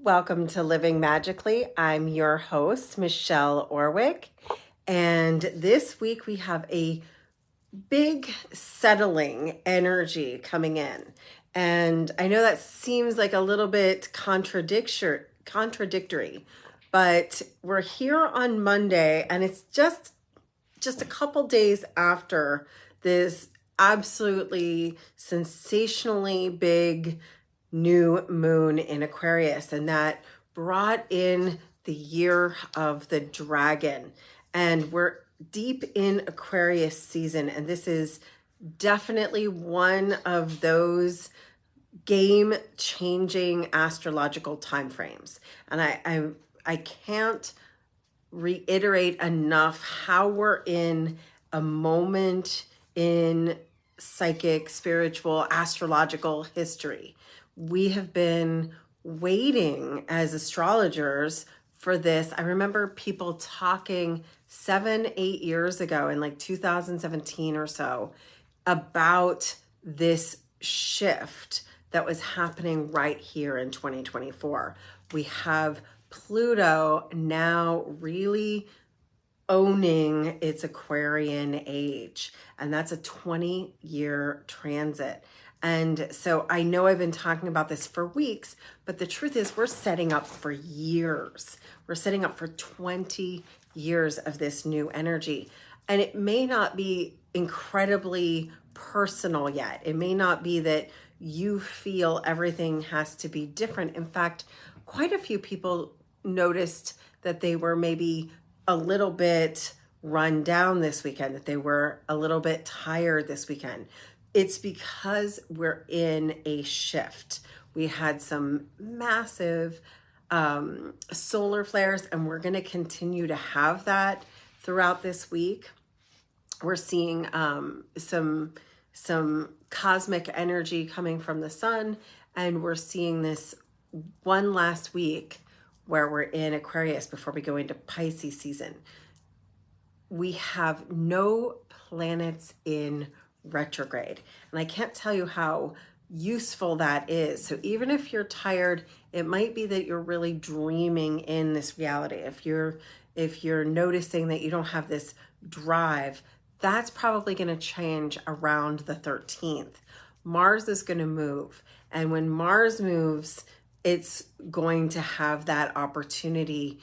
Welcome to Living Magically. I'm your host, Michelle Orwick. And this week we have a big settling energy coming in. And I know that seems like a little bit contradictory, but we're here on Monday and it's just a couple days after this absolutely sensationally big new moon in Aquarius, and that brought in the year of the dragon. And we're deep in Aquarius season, and this is definitely one of those game-changing astrological time frames. And I can't reiterate enough how we're in a moment in psychic, spiritual, astrological history. We have been waiting as astrologers for this. I remember people talking 7-8 years ago in like 2017 or so about this shift that was happening right here in 2024. We have Pluto now really owning its Aquarian age, and that's a 20-year transit. And so I know I've been talking about this for weeks, but the truth is we're setting up for years. We're setting up for 20 years of this new energy. And it may not be incredibly personal yet. It may not be that you feel everything has to be different. In fact, quite a few people noticed that they were maybe a little bit run down this weekend, that they were a little bit tired this weekend. It's because we're in a shift. We had some massive solar flares, and we're going to continue to have that throughout this week. We're seeing some cosmic energy coming from the sun, and we're seeing this one last week where we're in Aquarius before we go into Pisces season. We have no planets in retrograde. And I can't tell you how useful that is. So even if you're tired, it might be that you're really dreaming in this reality. If you're noticing that you don't have this drive, that's probably going to change around the 13th. Mars is going to move. And when Mars moves, it's going to have that opportunity.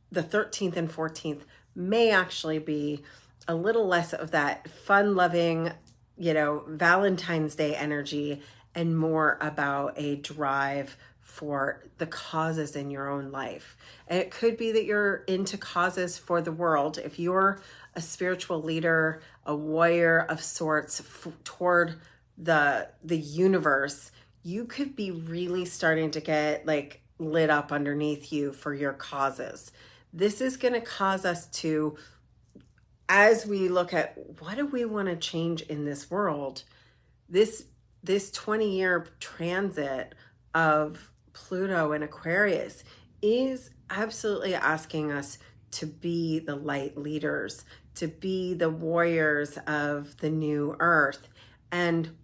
The 13th and 14th may actually be a little less of that fun-loving, Valentine's Day energy and more about a drive for the causes in your own life. And it could be that you're into causes for the world. If you're a spiritual leader, a warrior of sorts toward the universe, you could be really starting to get like lit up underneath you for your causes. This is going to cause us to, as we look at what do we want to change in this world, this 20-year transit of Pluto and Aquarius is absolutely asking us to be the light leaders, to be the warriors of the new earth. And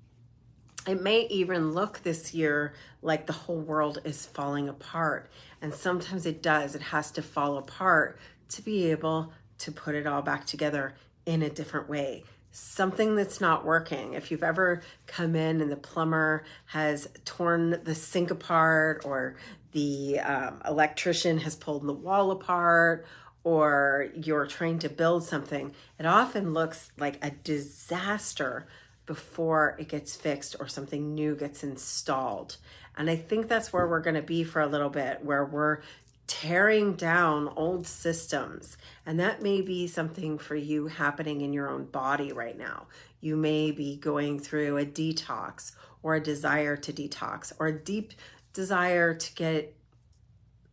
it may even look this year like the whole world is falling apart. And sometimes it does. It has to fall apart to be able to put it all back together in a different way. Something that's not working. If you've ever come in and the plumber has torn the sink apart, or the electrician has pulled the wall apart, or you're trying to build something, it often looks like a disaster before it gets fixed or something new gets installed. And I think that's where we're going to be for a little bit, where we're tearing down old systems. And that may be something for you happening in your own body right now. You may be going through a detox, or a desire to detox, or a deep desire to get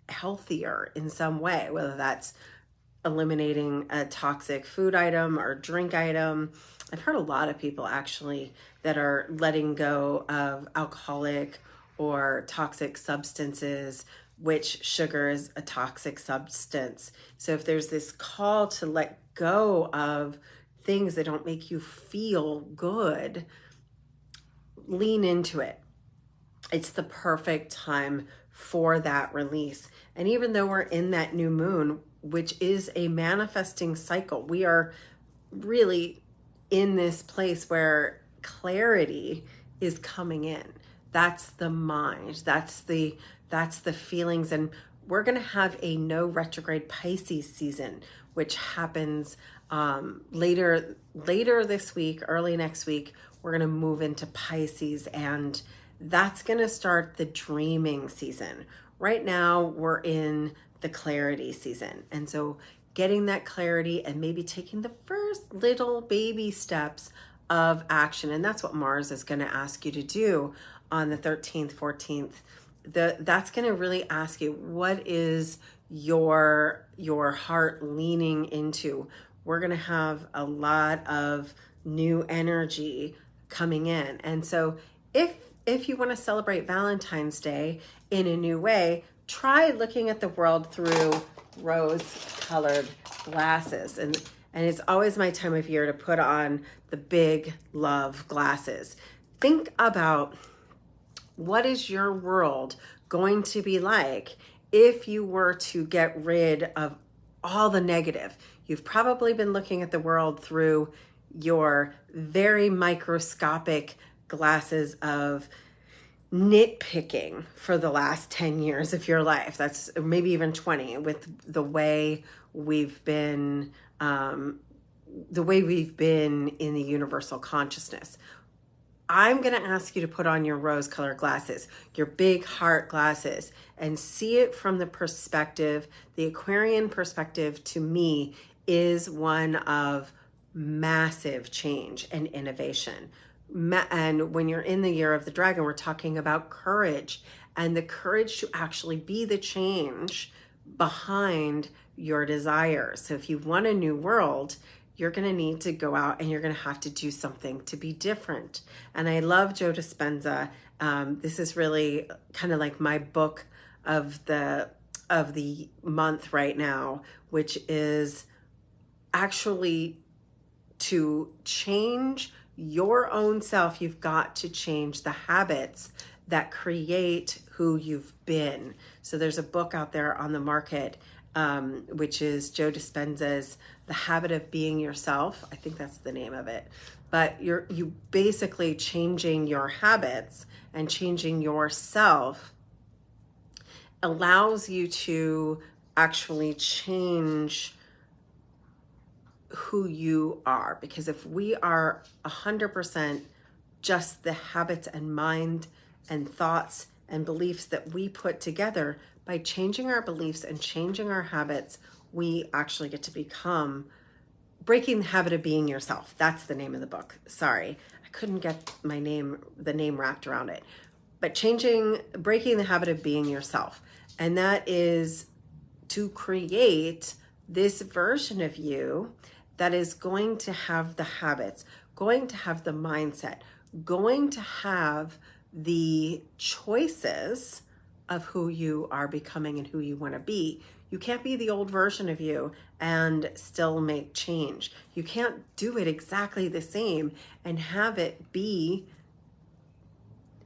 healthier in some way, whether that's eliminating a toxic food item or drink item. I've heard a lot of people actually that are letting go of alcoholic or toxic substances, which sugar is a toxic substance. So if there's this call to let go of things that don't make you feel good, lean into it. It's the perfect time for that release. And even though we're in that new moon, which is a manifesting cycle, we are really in this place where clarity is coming in. That's the mind. That's the feelings. And we're going to have a no retrograde Pisces season, which happens later this week, early next week. We're going to move into Pisces, and that's going to start the dreaming season. Right now, we're in the clarity season. And so getting that clarity and maybe taking the first little baby steps of action. And that's what Mars is going to ask you to do on the 13th, 14th. That's going to really ask you, what is your heart leaning into? We're going to have a lot of new energy coming in. And so if you want to celebrate Valentine's Day in a new way, try looking at the world through rose-colored glasses. And it's always my time of year to put on the big love glasses. Think about, what is your world going to be like if you were to get rid of all the negative? You've probably been looking at the world through your very microscopic glasses of nitpicking for the last 10 years of your life. That's maybe even 20, with the way we've been in the universal consciousness. I'm going to ask you to put on your rose-colored glasses, your big heart glasses, and see it from the perspective. The Aquarian perspective, to me, is one of massive change and innovation. And when you're in the year of the dragon, we're talking about courage, and the courage to actually be the change behind your desires. So if you want a new world, you're going to need to go out and you're going to have to do something to be different. And I love Joe Dispenza. This is really kind of like my book of the month right now, which is actually to change your own self. You've got to change the habits that create who you've been. So there's a book out there on the market, which is Joe Dispenza's The Habit of Being Yourself. I think that's the name of it. But you basically changing your habits and changing yourself allows you to actually change who you are. Because if we are 100% just the habits and mind and thoughts and beliefs that we put together, by changing our beliefs and changing our habits, we actually get to become Breaking the Habit of Being Yourself. That's the name of the book. Sorry, I couldn't get the name wrapped around it. But breaking the habit of being yourself. And that is to create this version of you that is going to have the habits, going to have the mindset, going to have the choices of who you are becoming and who you want to be. You can't be the old version of you and still make change. You can't do it exactly the same and have it be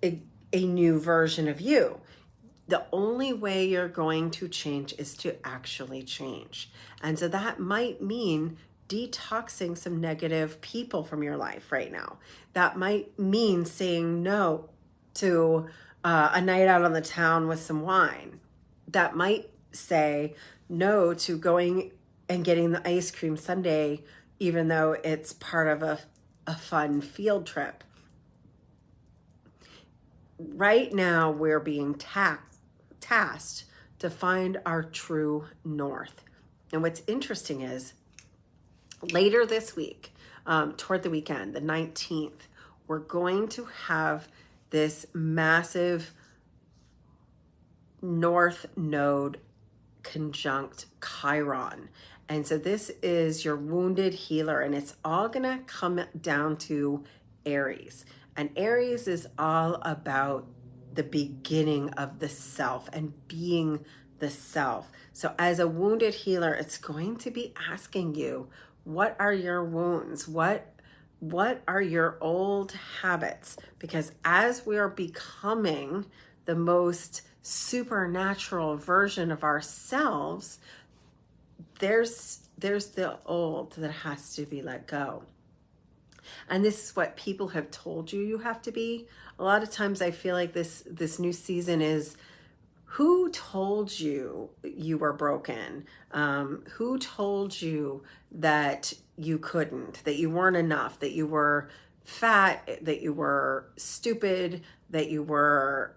a new version of you. The only way you're going to change is to actually change. And so that might mean detoxing some negative people from your life right now. That might mean saying no to a night out on the town with some wine. That might say no to going and getting the ice cream sundae, even though it's part of a fun field trip. Right now, we're being tasked to find our true north. And what's interesting is, later this week, toward the weekend, the 19th, we're going to have this massive North Node conjunct Chiron. And so this is your wounded healer, and it's all going to come down to Aries. And Aries is all about the beginning of the self and being the self. So as a wounded healer, it's going to be asking you, what are your wounds? What are your old habits? Because as we are becoming the most supernatural version of ourselves, there's the old that has to be let go. And this is what people have told you you have to be. A lot of times I feel like this new season is, who told you you were broken? Who told you that you couldn't, that you weren't enough, that you were fat, that you were stupid, that you were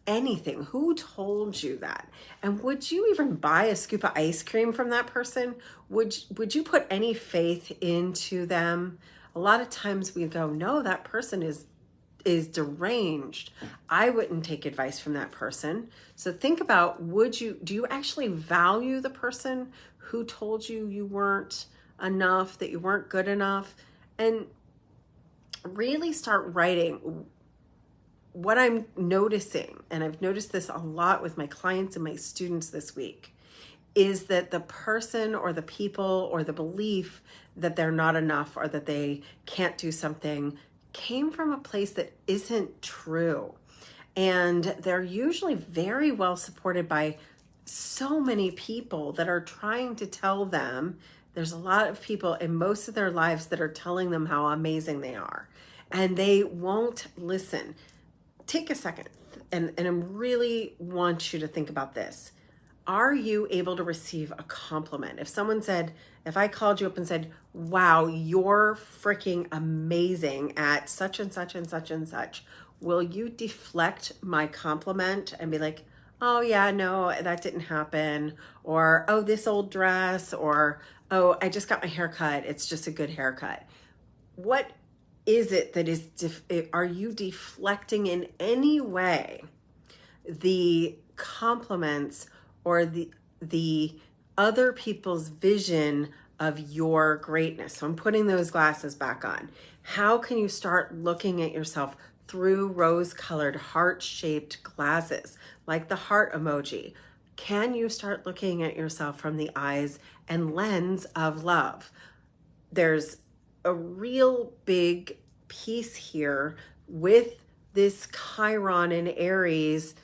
anything? Who told you that? And would you even buy a scoop of ice cream from that person? Would you put any faith into them? A lot of times we go, no, that person is deranged. I wouldn't take advice from that person. So think about, do you actually value the person who told you you weren't enough, that you weren't good enough? And really start writing. What I'm noticing, and I've noticed this a lot with my clients and my students this week, is that the person or the people or the belief that they're not enough or that they can't do something came from a place that isn't true. And they're usually very well supported by so many people that are trying to tell them. There's a lot of people in most of their lives that are telling them how amazing they are, and they won't listen. Take a second and I really want you to think about this. Are you able to receive a compliment? If I called you up and said, wow, you're freaking amazing at such and such and such and such, will you deflect my compliment and be like, oh yeah, no, that didn't happen? Or, oh, this old dress, or, oh, I just got my hair cut, it's just a good haircut. What is it that is, are you deflecting in any way the compliments or the other people's vision of your greatness? So I'm putting those glasses back on. How can you start looking at yourself through rose-colored heart-shaped glasses, like the heart emoji? Can you start looking at yourself from the eyes and lens of love? There's a real big piece here with this Chiron in Aries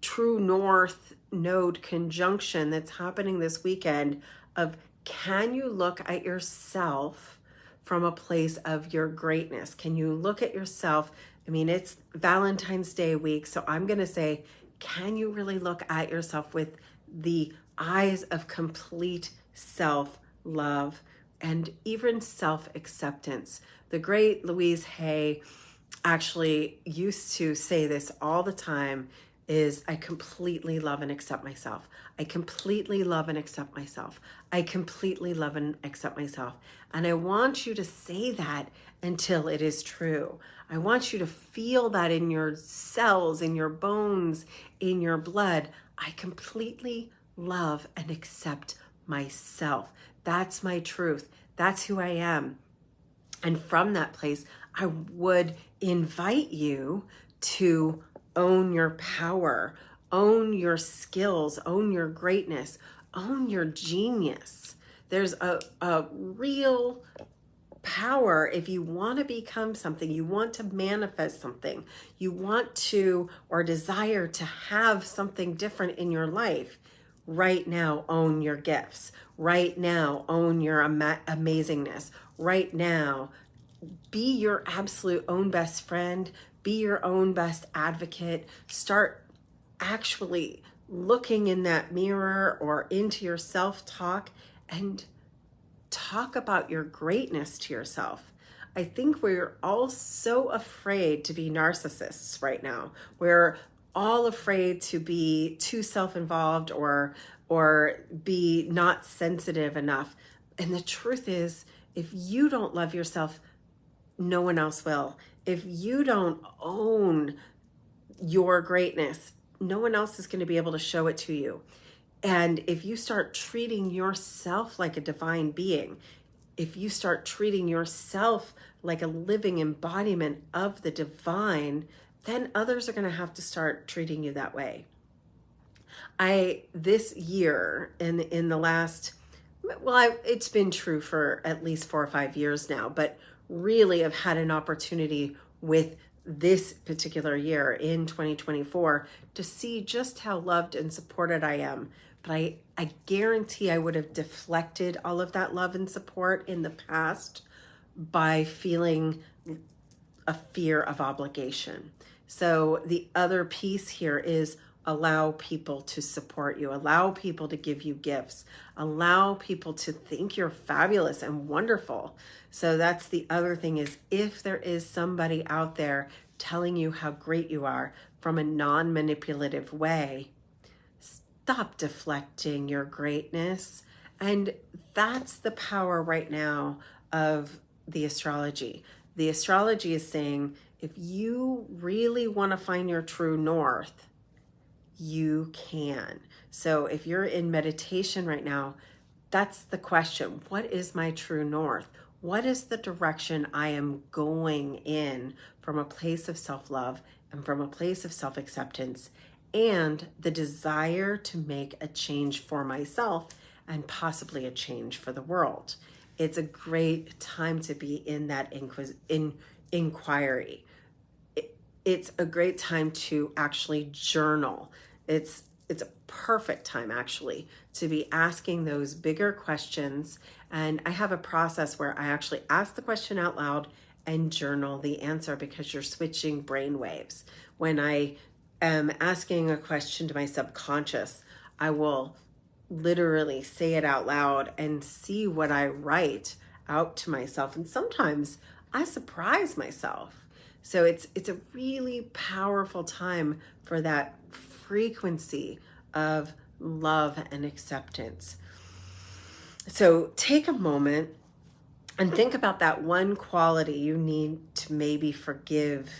true north node conjunction that's happening this weekend of, can you look at yourself from a place of your greatness? Can you look at yourself? I mean, it's Valentine's Day week, so I'm going to say, can you really look at yourself with the eyes of complete self-love and even self-acceptance? The great Louise Hay actually used to say this all the time, is I completely love and accept myself. I completely love and accept myself. I completely love and accept myself. And I want you to say that until it is true. I want you to feel that in your cells, in your bones, in your blood. I completely love and accept myself. That's my truth. That's who I am. And from that place, I would invite you to own your power, own your skills, own your greatness, own your genius. There's a real power if you want to become something, you want to manifest something, you want to or desire to have something different in your life. Right now, own your gifts. Right now, own your amazingness. Right now, be your absolute own best friend. Be your own best advocate. Start actually looking in that mirror or into your self-talk and talk about your greatness to yourself. I think we're all so afraid to be narcissists right now. We're all afraid to be too self-involved or be not sensitive enough. And the truth is, if you don't love yourself, no one else will. If you don't own your greatness, no one else is going to be able to show it to you. And if you start treating yourself like a divine being, if you start treating yourself like a living embodiment of the divine, then others are going to have to start treating you that way. This year, in the last, it's been true for at least 4 or 5 years now, but really I've had an opportunity with this particular year in 2024 to see just how loved and supported I am. But I guarantee I would have deflected all of that love and support in the past by feeling a fear of obligation. So the other piece here is allow people to support you, allow people to give you gifts, allow people to think you're fabulous and wonderful. So that's the other thing, is if there is somebody out there telling you how great you are from a non-manipulative way, stop deflecting your greatness. And that's the power right now of the astrology. The astrology is saying, if you really want to find your true north, you can. So if you're in meditation right now, that's the question. What is my true north? What is the direction I am going in from a place of self-love and from a place of self-acceptance and the desire to make a change for myself and possibly a change for the world? It's a great time to be in that inquiry. It's a great time to actually journal. It's a perfect time actually to be asking those bigger questions. And I have a process where I actually ask the question out loud and journal the answer, because you're switching brain waves. When I am asking a question to my subconscious, I will literally say it out loud and see what I write out to myself. And sometimes I surprise myself. So it's a really powerful time for that frequency of love and acceptance. So take a moment and think about that one quality you need to maybe forgive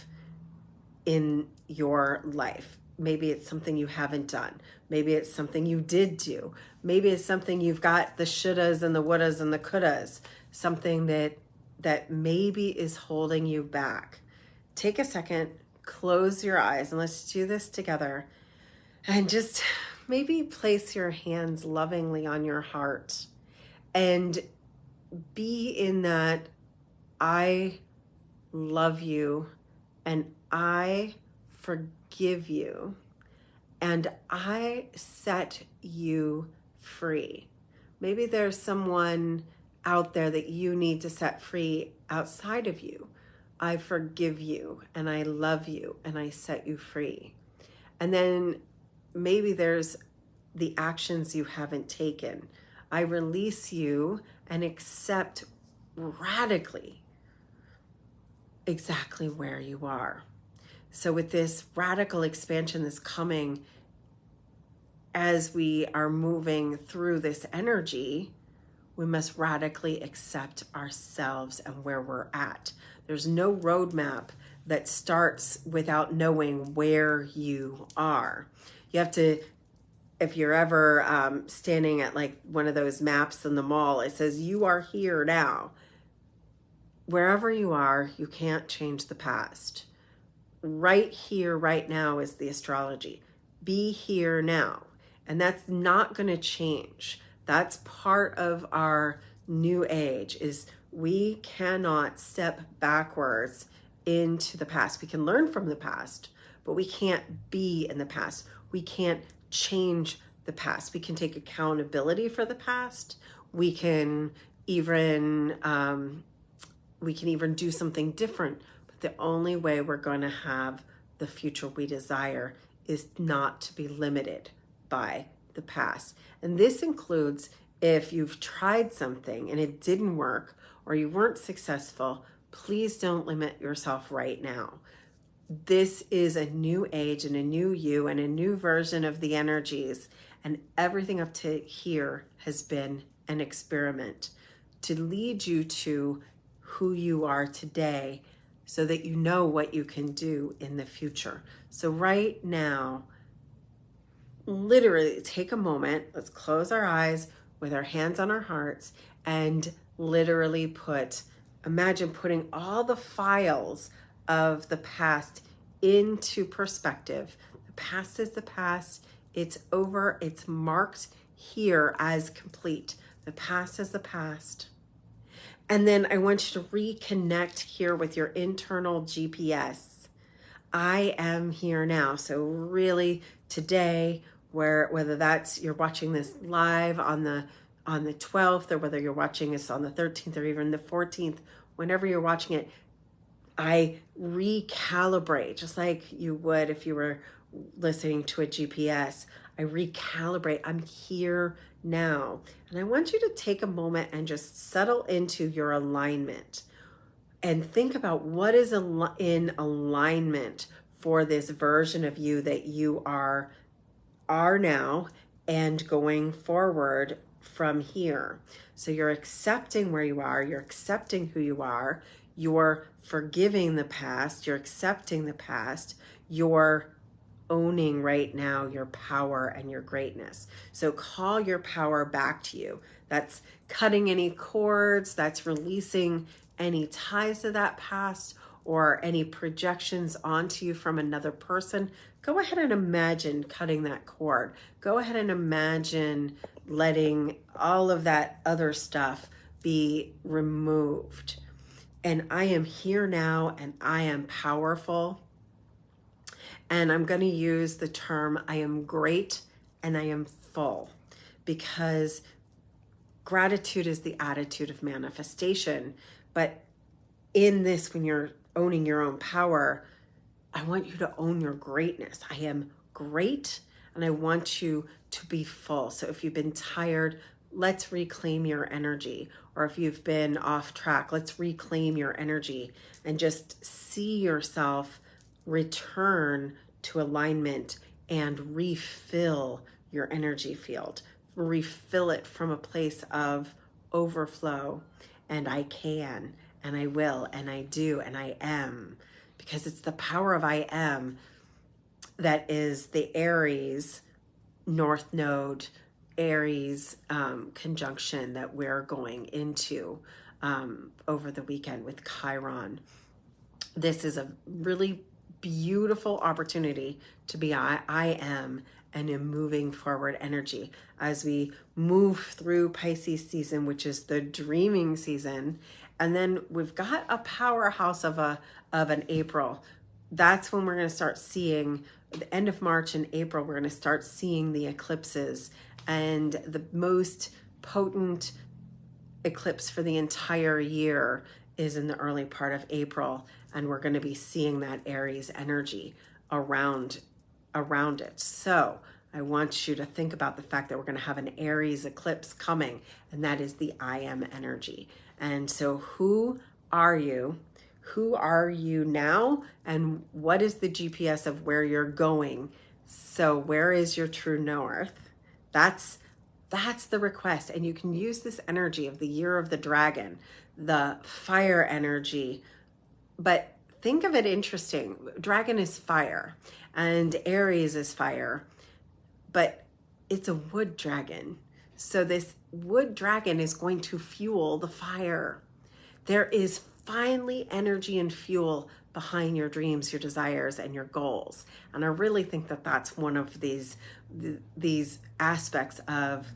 in your life. Maybe it's something you haven't done. Maybe it's something you did do. Maybe it's something you've got the shouldas and the wouldas and the couldas, something that maybe is holding you back. Take a second, close your eyes, and let's do this together. And just maybe place your hands lovingly on your heart and be in that I love you and I forgive you and I set you free. Maybe there's someone out there that you need to set free outside of you. I forgive you and I love you and I set you free. And then maybe there's the actions you haven't taken. I release you and accept radically exactly where you are. So with this radical expansion that's coming as we are moving through this energy, we must radically accept ourselves and where we're at. There's no roadmap that starts without knowing where you are. You have to, if you're ever standing at like one of those maps in the mall, it says you are here now. Wherever you are, you can't change the past. Right here, right now is the astrology. Be here now. And that's not going to change. That's part of our new age, is we cannot step backwards into the past. We can learn from the past, but we can't be in the past. We can't change the past. We can take accountability for the past. We can even do something different. But the only way we're going to have the future we desire is not to be limited by the past. And this includes if you've tried something and it didn't work or you weren't successful, please don't limit yourself right now. This is a new age and a new you and a new version of the energies, and everything up to here has been an experiment to lead you to who you are today so that you know what you can do in the future. So right now, literally take a moment, let's close our eyes with our hands on our hearts and literally imagine putting all the files of the past into perspective. The past is the past. It's over. It's marked here as complete. The past is the past. And then I want you to reconnect here with your internal GPS I am here now. So really today, whether that's you're watching this live on the 12th, or whether you're watching this on the 13th or even the 14th, whenever you're watching it, I recalibrate just like you would if you were listening to a GPS. I recalibrate. I'm here now. And I want you to take a moment and just settle into your alignment and think about what is in alignment for this version of you that you are now and going forward from here. So you're accepting where you are, you're accepting who you are, you're forgiving the past, you're accepting the past, you're owning right now your power and your greatness. So call your power back to you. That's cutting any cords, that's releasing any ties to that past or any projections onto you from another person. Go ahead and imagine cutting that cord. Go ahead and imagine letting all of that other stuff be removed. And I am here now, and I am powerful. And I'm going to use the term I am great and I am full, because gratitude is the attitude of manifestation. But in this, when you're owning your own power, I want you to own your greatness. I am great, and I want you to be full. So if you've been tired, let's reclaim your energy. Or if you've been off track, let's reclaim your energy and just see yourself return to alignment and refill your energy field. Refill it from a place of overflow, and I can, and I will, and I do, and I am. Because it's the power of I am that is the Aries North Node, Aries conjunction that we're going into over the weekend with Chiron. This is a really beautiful opportunity to be I am and in moving forward energy as we move through Pisces season, which is the dreaming season. And then we've got a powerhouse of an April. That's when we're going to start seeing the end of March and April. We're going to start seeing the eclipses, and the most potent eclipse for the entire year is in the early part of April, and we're going to be seeing that Aries energy around it. So I want you to think about the fact that we're going to have an Aries eclipse coming, and that is the I am energy. And so who are you? Who are you now? And what is the GPS of where you're going? So where is your true north? That's the request. And you can use this energy of the year of the dragon, the fire energy. But think of it interesting. Dragon is fire and Aries is fire, but it's a wood dragon. So this wood dragon is going to fuel the fire. There is finally energy and fuel behind your dreams, your desires, and your goals. And I really think that that's one of these aspects of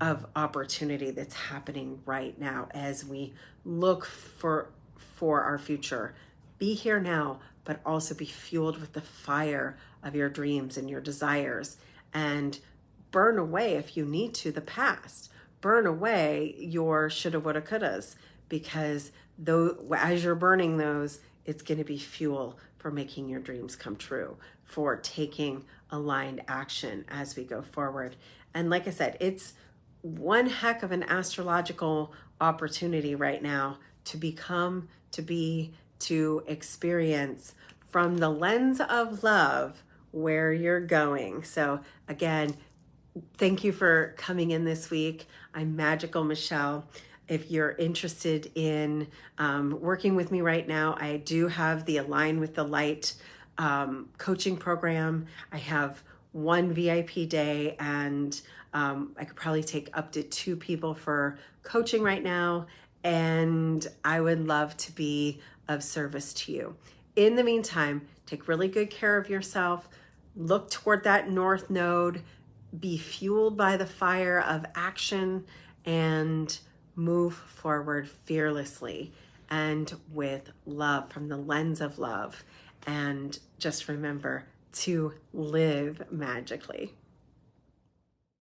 opportunity that's happening right now as we look for our future. Be here now, but also be fueled with the fire of your dreams and your desires, and burn away, if you need to, the past. Burn away your shoulda, woulda, couldas, because as you're burning those, it's going to be fuel for making your dreams come true, for taking aligned action as we go forward. And like I said, it's one heck of an astrological opportunity right now to become, to be, to experience from the lens of love where you're going. So again, thank you for coming in this week. I'm Magical Michelle. If you're interested in working with me right now, I do have the Align with the Light coaching program. I have one VIP day, and I could probably take up to 2 people for coaching right now. And I would love to be of service to you. In the meantime, take really good care of yourself. Look toward that North Node. Be fueled by the fire of action and move forward fearlessly and with love, from the lens of love. And just remember to live magically.